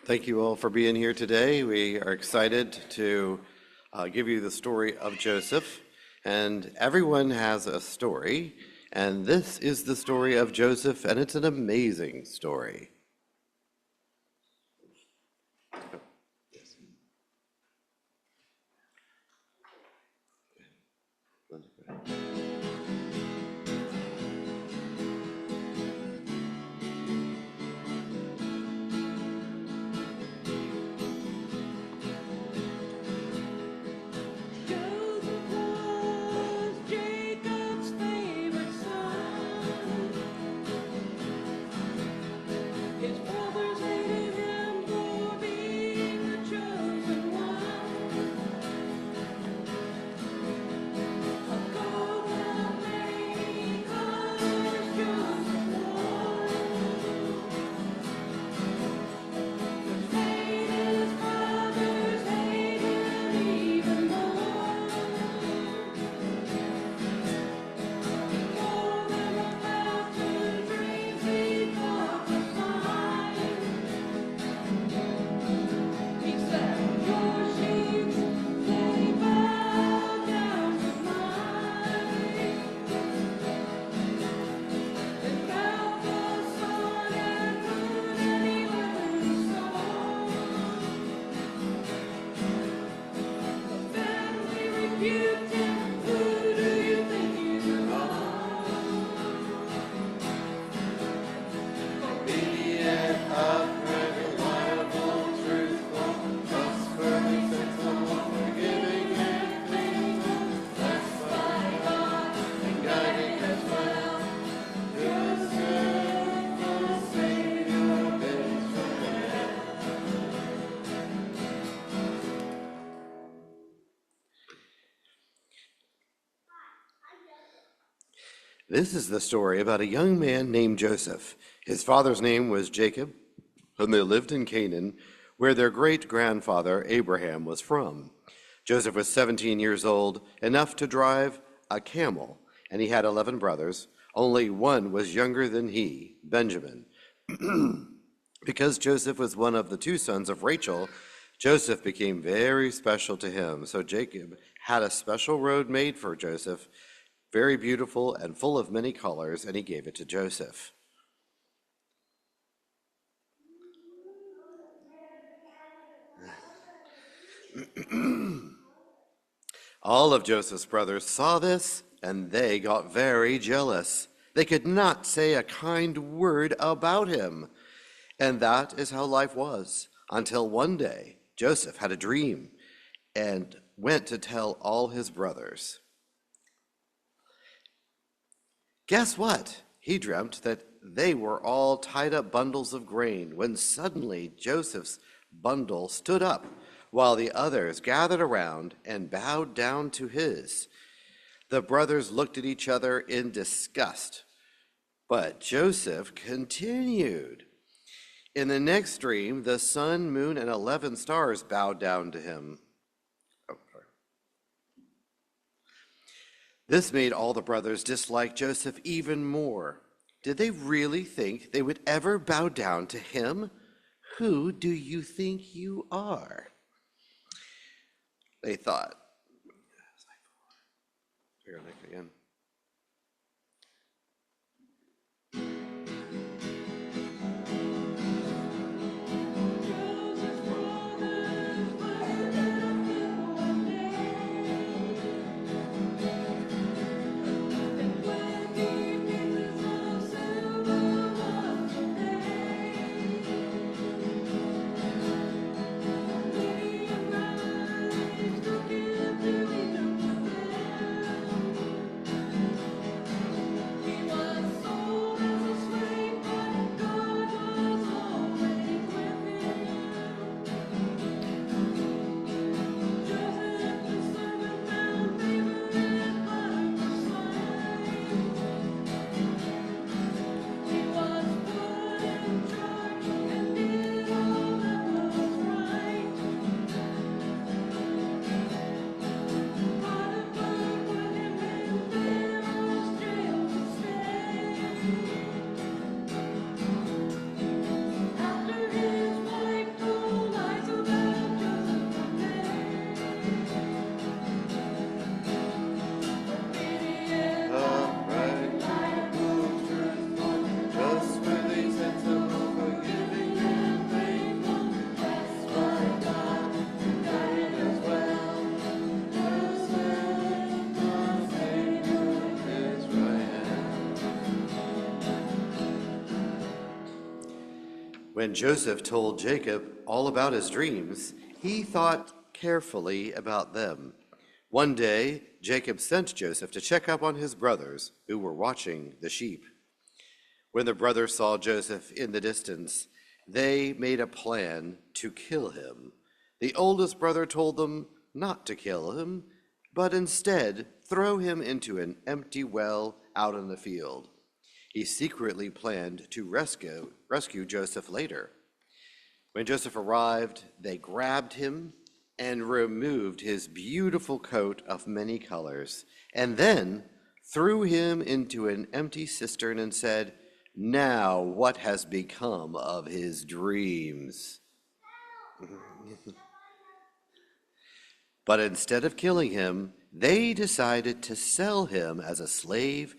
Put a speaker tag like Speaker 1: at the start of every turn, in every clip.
Speaker 1: Thank you all for being here today. We are excited to give you the story of Joseph. And everyone has a story. And this is the story of Joseph, and it's an amazing story. This is the story about a young man named Joseph. His father's name was Jacob, and they lived in Canaan, where their great-grandfather Abraham was from. Joseph was 17 years old, enough to drive a camel, and he had 11 brothers. Only one was younger than he, Benjamin. Because Joseph was one of the two sons of Rachel, Joseph became very special to him. So Jacob had a special robe made for Joseph, very beautiful and full of many colors, and he gave it to Joseph. All of Joseph's brothers saw this, and they got very jealous. They could not say a kind word about him. And that is how life was, until one day Joseph had a dream and went to tell all his brothers. Guess what? He dreamt that they were all tied up bundles of grain when suddenly Joseph's bundle stood up while the others gathered around and bowed down to his. The brothers looked at each other in disgust, but Joseph continued. In the next dream, the sun, moon, and 11 stars bowed down to him. This made all the brothers dislike Joseph even more. Did they really think they would ever bow down to him? Who do you think you are? They thought. Here, Nick, again. When Joseph told Jacob all about his dreams, he thought carefully about them. One day, Jacob sent Joseph to check up on his brothers who were watching the sheep. When the brothers saw Joseph in the distance, they made a plan to kill him. The oldest brother told them not to kill him, but instead throw him into an empty well out in the field. He secretly planned to rescue Joseph later. When Joseph arrived, they grabbed him and removed his beautiful coat of many colors, and then threw him into an empty cistern and said, "Now what has become of his dreams?" But instead of killing him, they decided to sell him as a slave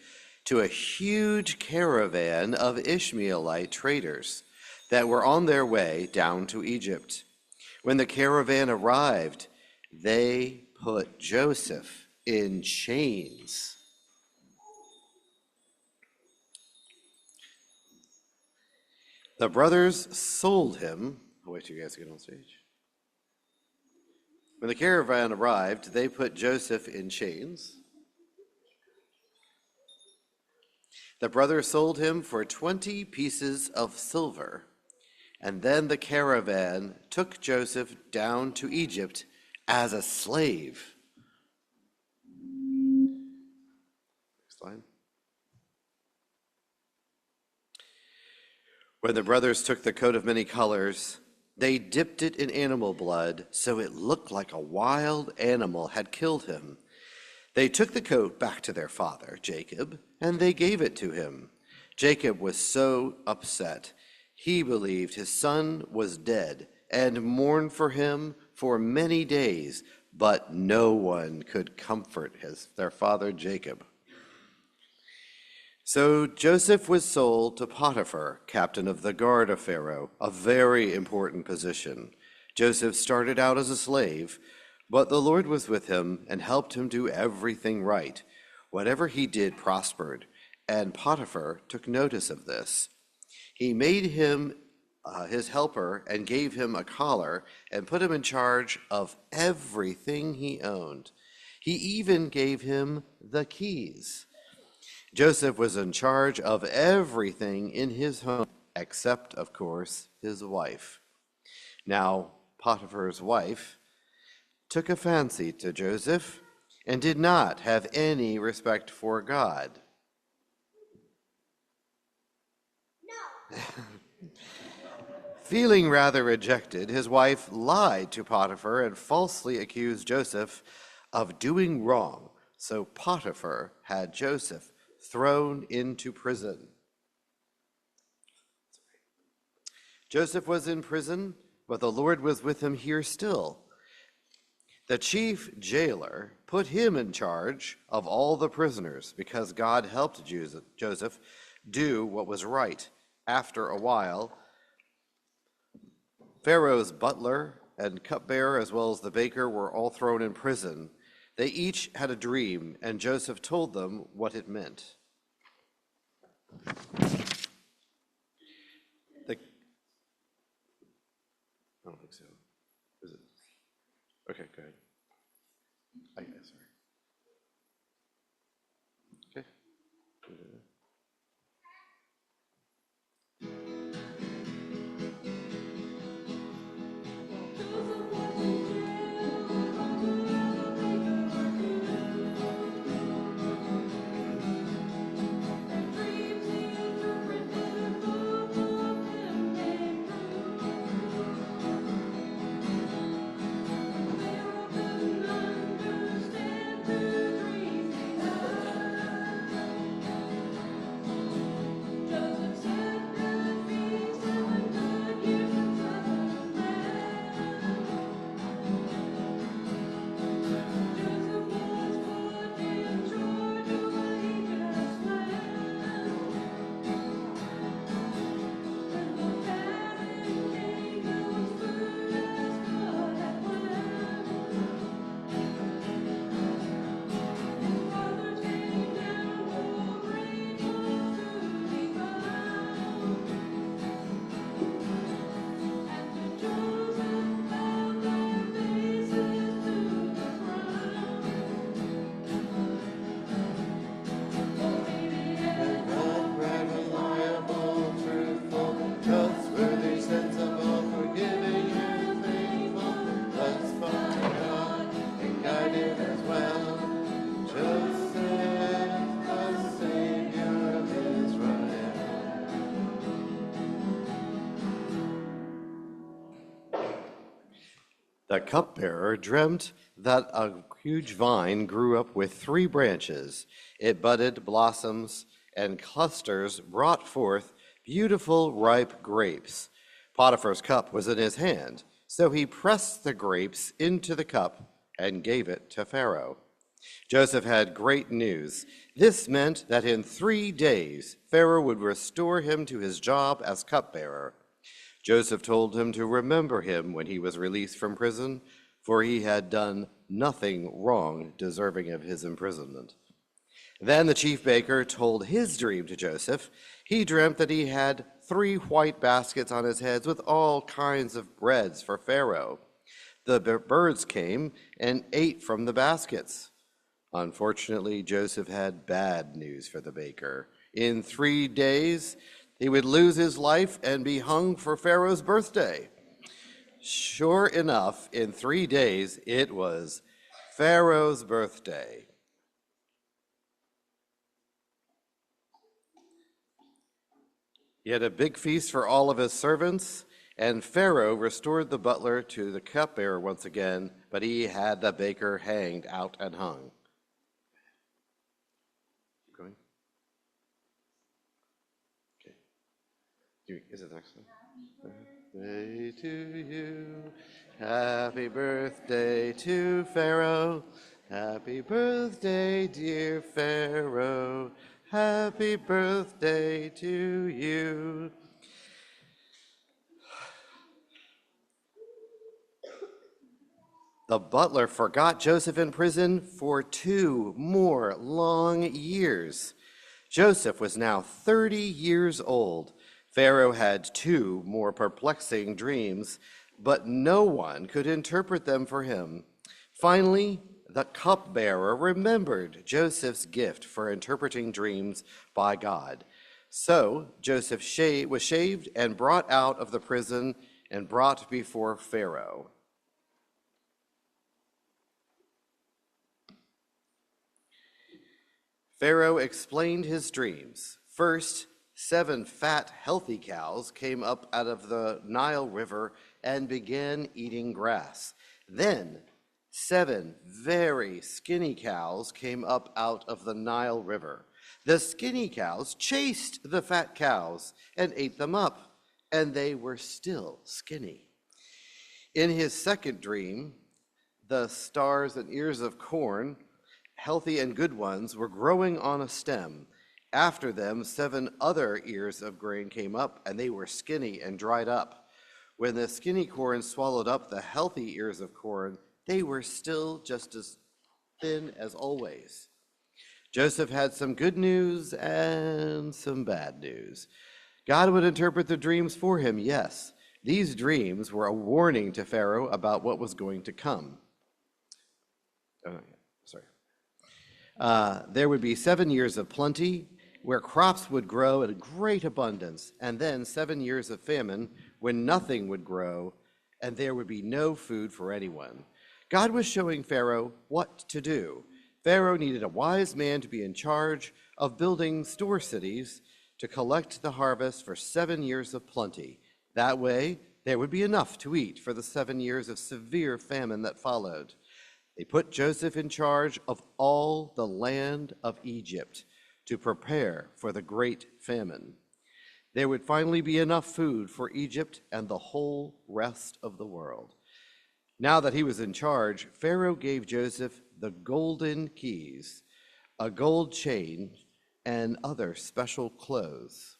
Speaker 1: to a huge caravan of Ishmaelite traders that were on their way down to Egypt. When the caravan arrived, they put Joseph in chains. The brothers sold him. I'll wait till you guys get on stage. When the caravan arrived, they put Joseph in chains. The brothers sold him for 20 pieces of silver, and then the caravan took Joseph down to Egypt as a slave. Next slide. When the brothers took the coat of many colors, they dipped it in animal blood so it looked like a wild animal had killed him. They took the coat back to their father, Jacob, and they gave it to him. Jacob was so upset. He believed his son was dead and mourned for him for many days, but no one could comfort their father Jacob. So Joseph was sold to Potiphar, captain of the guard of Pharaoh, a very important position. Joseph started out as a slave, but the Lord was with him and helped him do everything right. Whatever he did prospered, and Potiphar took notice of this. He made him his helper and gave him a collar and put him in charge of everything he owned. He even gave him the keys. Joseph was in charge of everything in his home, except, of course, his wife. Now, Potiphar's wife took a fancy to Joseph and did not have any respect for God. No. Feeling rather rejected, his wife lied to Potiphar and falsely accused Joseph of doing wrong. So Potiphar had Joseph thrown into prison. Joseph was in prison, but the Lord was with him here still. The chief jailer put him in charge of all the prisoners because God helped Joseph do what was right. After a while, Pharaoh's butler and cupbearer, as well as the baker, were all thrown in prison. They each had a dream, and Joseph told them what it meant. I don't think so. Is it? Okay, go ahead. Sorry. Okay. The cupbearer dreamt that a huge vine grew up with 3 branches. It budded, blossoms, and clusters brought forth beautiful, ripe grapes. Potiphar's cup was in his hand, so he pressed the grapes into the cup and gave it to Pharaoh. Joseph had great news. This meant that in 3 days, Pharaoh would restore him to his job as cupbearer. Joseph told him to remember him when he was released from prison, for he had done nothing wrong deserving of his imprisonment. Then the chief baker told his dream to Joseph. He dreamt that he had 3 white baskets on his heads with all kinds of breads for Pharaoh. The birds came and ate from the baskets. Unfortunately, Joseph had bad news for the baker. In 3 days, he would lose his life and be hung for Pharaoh's birthday. Sure enough, in 3 days, it was Pharaoh's birthday. He had a big feast for all of his servants, and Pharaoh restored the butler to the cupbearer once again, but he had the baker hanged out and hung. Keep going. Okay. Is it the next one? Birthday to you. Happy birthday to Pharaoh. Happy birthday, dear Pharaoh. Happy birthday to you. The butler forgot Joseph in prison for 2 more long years. Joseph was now 30 years old. Pharaoh had 2 more perplexing dreams, but no one could interpret them for him. Finally, the cupbearer remembered Joseph's gift for interpreting dreams by God. So Joseph was shaved and brought out of the prison and brought before Pharaoh. Pharaoh explained his dreams. First, 7 fat, healthy cows came up out of the Nile River and began eating grass. Then, 7 very skinny cows came up out of the Nile River. The skinny cows chased the fat cows and ate them up, and they were still skinny. In his second dream, the stars and ears of corn, healthy and good ones, were growing on a stem. After them, 7 other ears of grain came up, and they were skinny and dried up. When the skinny corn swallowed up the healthy ears of corn, they were still just as thin as always. Joseph had some good news and some bad news. God would interpret the dreams for him, yes. These dreams were a warning to Pharaoh about what was going to come. There would be 7 years of plenty, where crops would grow in great abundance, and then 7 years of famine, when nothing would grow, and there would be no food for anyone. God was showing Pharaoh what to do. Pharaoh needed a wise man to be in charge of building store cities to collect the harvest for 7 years of plenty. That way, there would be enough to eat for the 7 years of severe famine that followed. They put Joseph in charge of all the land of Egypt to prepare for the great famine. There would finally be enough food for Egypt and the whole rest of the world. Now that he was in charge, Pharaoh gave Joseph the golden keys, a gold chain, and other special clothes.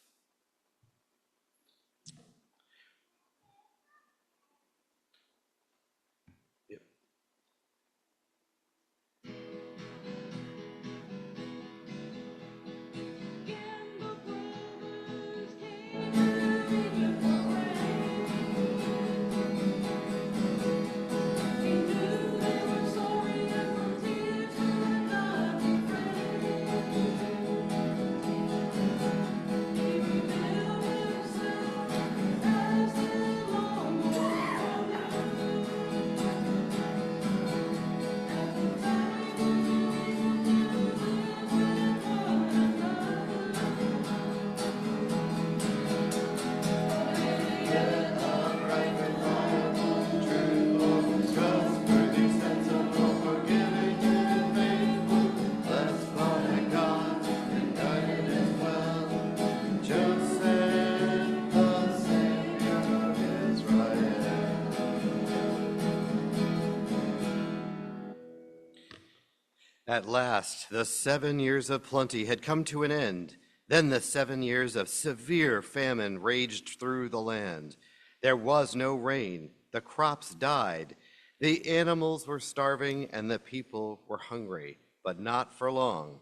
Speaker 1: At last, the 7 years of plenty had come to an end. Then the 7 years of severe famine raged through the land. There was no rain, the crops died, the animals were starving, and the people were hungry, but not for long.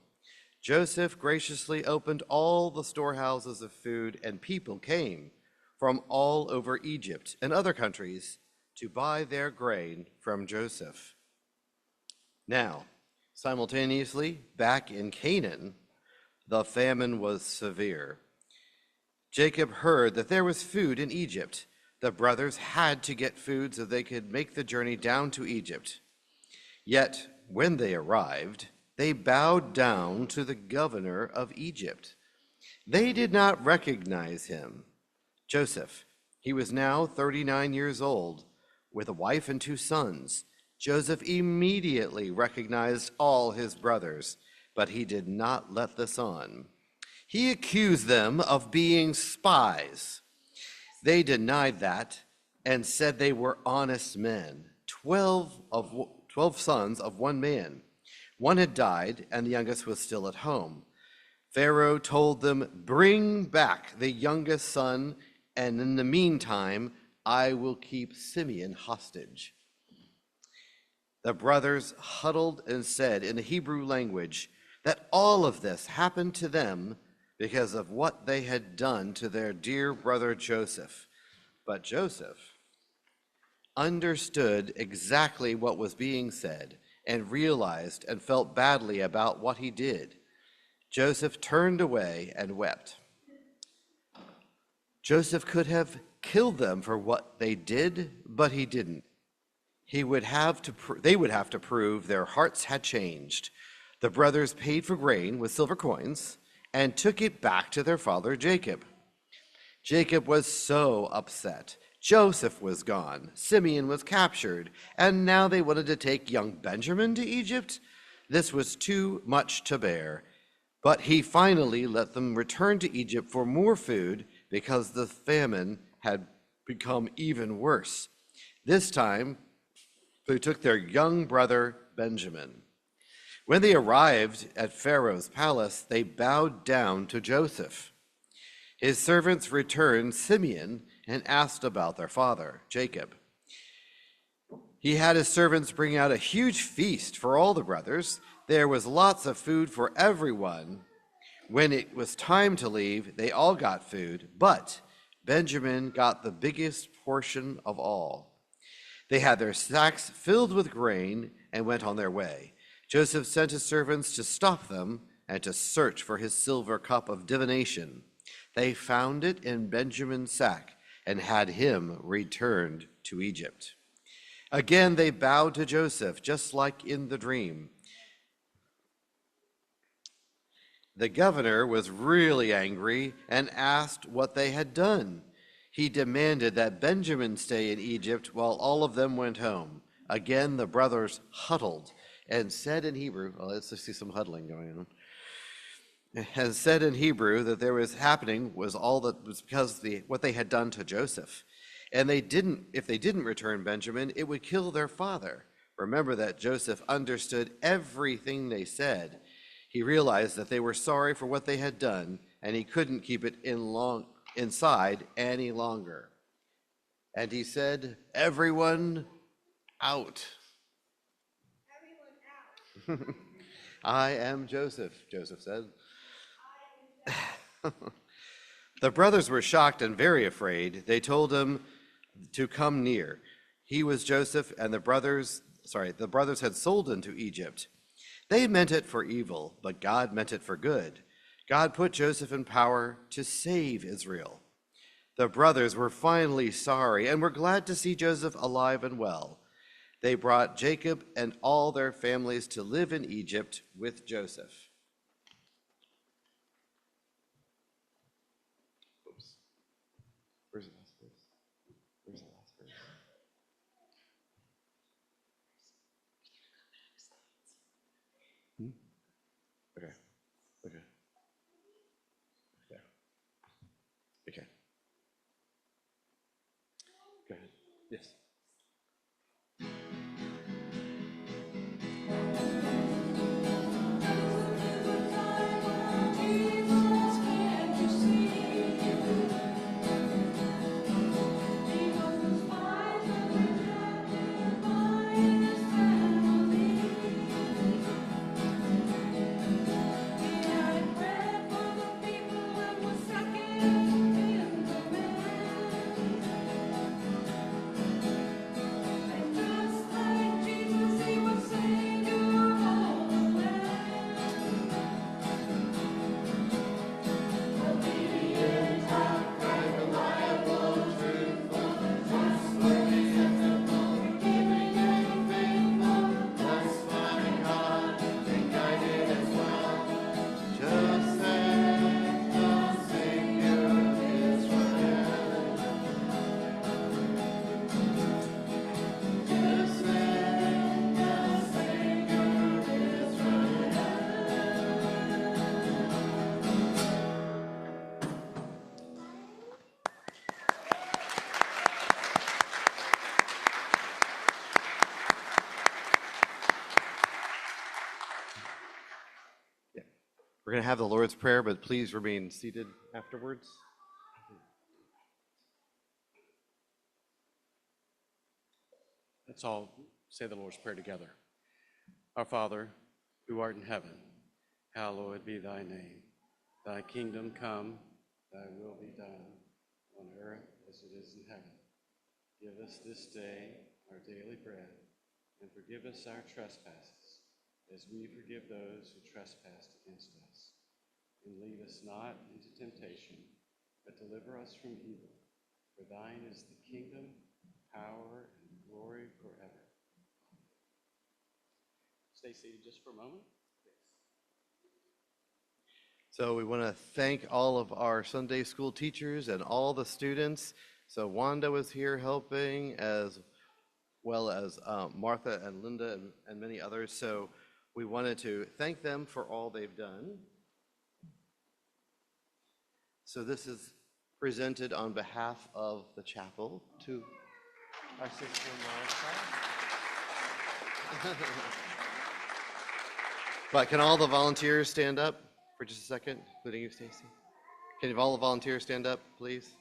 Speaker 1: Joseph graciously opened all the storehouses of food, and people came from all over Egypt and other countries to buy their grain from Joseph. Now, simultaneously, back in Canaan, the famine was severe. Jacob heard that there was food in Egypt. The brothers had to get food so they could make the journey down to Egypt. Yet, when they arrived, they bowed down to the governor of Egypt. They did not recognize him, Joseph. He was now 39 years old, with a wife and 2 sons. Joseph immediately recognized all his brothers, but he did not let this on. He accused them of being spies. They denied that and said they were honest men, 12 sons of one man. One had died, and the youngest was still at home. Pharaoh told them, "Bring back the youngest son, and in the meantime, I will keep Simeon hostage." The brothers huddled and said in the Hebrew language that all of this happened to them because of what they had done to their dear brother Joseph. But Joseph understood exactly what was being said and realized and felt badly about what he did. Joseph turned away and wept. Joseph could have killed them for what they did, but he didn't. They would have to prove their hearts had changed. The brothers paid for grain with silver coins and took it back to their father Jacob. Jacob was so upset. Joseph was gone, Simeon was captured, and now they wanted to take young Benjamin to Egypt? This was too much to bear. But he finally let them return to Egypt for more food because the famine had become even worse. This time, they took their young brother Benjamin. When they arrived at Pharaoh's palace, they bowed down to Joseph. His servants returned Simeon and asked about their father, Jacob. He had his servants bring out a huge feast for all the brothers. There was lots of food for everyone. When it was time to leave, they all got food, but Benjamin got the biggest portion of all. They had their sacks filled with grain and went on their way. Joseph sent his servants to stop them and to search for his silver cup of divination. They found it in Benjamin's sack and had him returned to Egypt. Again, they bowed to Joseph, just like in the dream. The governor was really angry and asked what they had done. He demanded that Benjamin stay in Egypt while all of them went home. Again, the brothers huddled and said in Hebrew, well, let's just see some huddling going on. Has said in Hebrew that there was happening was all that was because what they had done to Joseph. And if they didn't return Benjamin, it would kill their father. Remember that Joseph understood everything they said. He realized that they were sorry for what they had done, and he couldn't keep it inside any longer. And he said, "Everyone out." Everyone out. "I am Joseph," Joseph said. The brothers were shocked and very afraid. They told him to come near. He was Joseph, and the brothers had sold him to Egypt. They meant it for evil, but God meant it for good. God put Joseph in power to save Israel. The brothers were finally sorry and were glad to see Joseph alive and well. They brought Jacob and all their families to live in Egypt with Joseph. Where's the last verse? Where's the last verse? Okay. Okay. Okay. Go ahead. Yes. We're going to have the Lord's Prayer, but please remain seated afterwards.
Speaker 2: Let's all say the Lord's Prayer together. Our Father, who art in heaven, hallowed be thy name. Thy kingdom come, thy will be done, on earth as it is in heaven. Give us this day our daily bread, and forgive us our trespasses, as we forgive those who trespass against us. And lead us not into temptation, but deliver us from evil. For thine is the kingdom, power, and glory forever. Stay seated just for a moment.
Speaker 1: So we want to thank all of our Sunday school teachers and all the students. So Wanda was here helping, as well as Martha and Linda and many others. So we wanted to thank them for all they've done. So this is presented on behalf of the chapel to our sister Martha. But can all the volunteers stand up for just a second, including you, Stacy? Can all the volunteers stand up, please?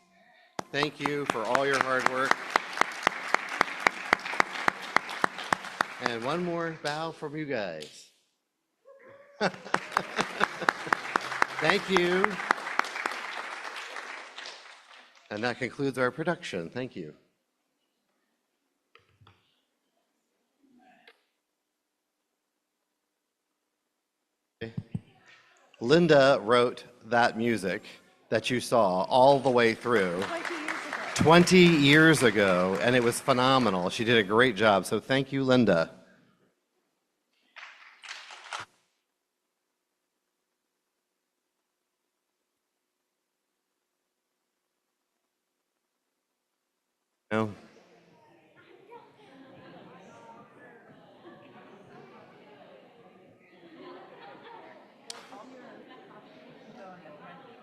Speaker 1: Thank you for all your hard work. And one more bow from you guys. Thank you. And that concludes our production. Thank you. Linda wrote that music that you saw all the way through 20 years ago, and it was phenomenal. She did a great job, so thank you, Linda. No.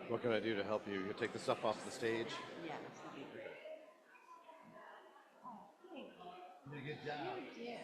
Speaker 1: What can I do to help you? You take the stuff off the stage?
Speaker 3: Yes.
Speaker 1: You did a good job.
Speaker 3: You did.